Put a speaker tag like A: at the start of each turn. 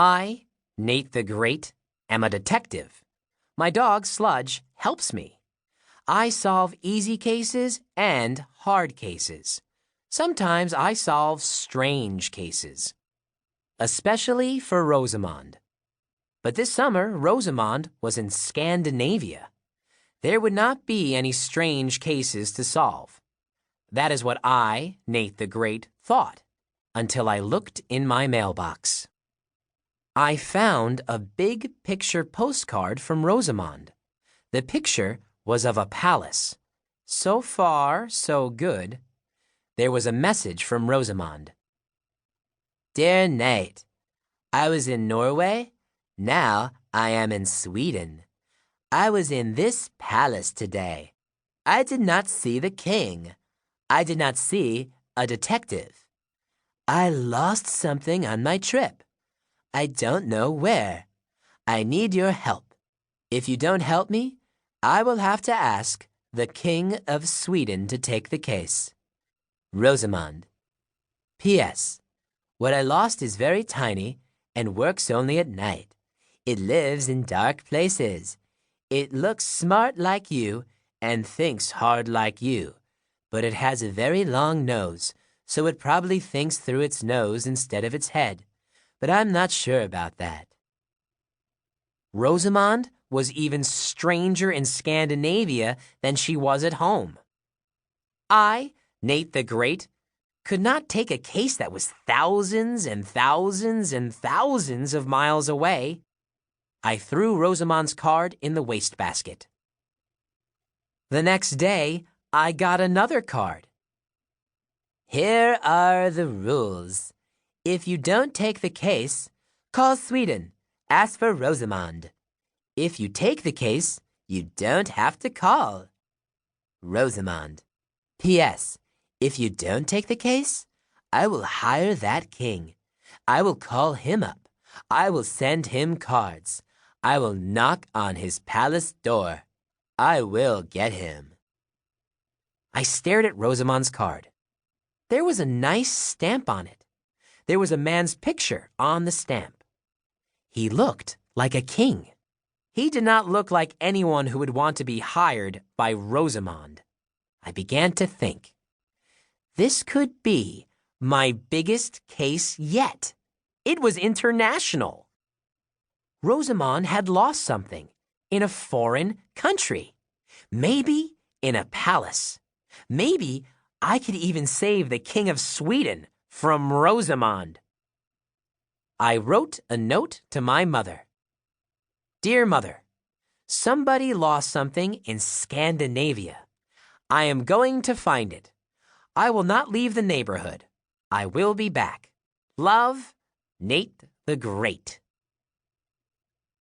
A: I, Nate the Great, am a detective. My dog, Sludge, helps me. I solve easy cases and hard cases. Sometimes I solve strange cases, especially for Rosamond. But this summer, Rosamond was in Scandinavia. There would not be any strange cases to solve. That is what I, Nate the Great, thought, until I looked in my mailbox. I found a big picture postcard from Rosamond. The picture was of a palace. So far, so good. There was a message from Rosamond. Dear Nate, I was in Norway. Now I am in Sweden. I was in this palace today. I did not see the king. I did not see a detective. I lost something on my trip. I don't know where. I need your help. If you don't help me, I will have to ask the King of Sweden to take the case. Rosamond. P.S. What I lost is very tiny and works only at night. It lives in dark places. It looks smart like you and thinks hard like you, but it has a very long nose, so it probably thinks through its nose instead of its head. But I'm not sure about that. Rosamond was even stranger in Scandinavia than she was at home. I, Nate the Great, could not take a case that was thousands and thousands and thousands of miles away. I threw Rosamond's card in the wastebasket. The next day, I got another card. Here are the rules. If you don't take the case, call Sweden. Ask for Rosamond. If you take the case, you don't have to call. Rosamond. P.S. If you don't take the case, I will hire that king. I will call him up. I will send him cards. I will knock on his palace door. I will get him. I stared at Rosamond's card. There was a nice stamp on it. There was a man's picture on the stamp. He looked like a king. He did not look like anyone who would want to be hired by Rosamond. I began to think. This could be my biggest case yet. It was international. Rosamond had lost something in a foreign country. Maybe in a palace. Maybe I could even save the King of Sweden from Rosamond. I wrote a note to my mother. Dear Mother, somebody lost something in Scandinavia. I am going to find it. I will not leave the neighborhood. I will be back. Love, Nate the Great.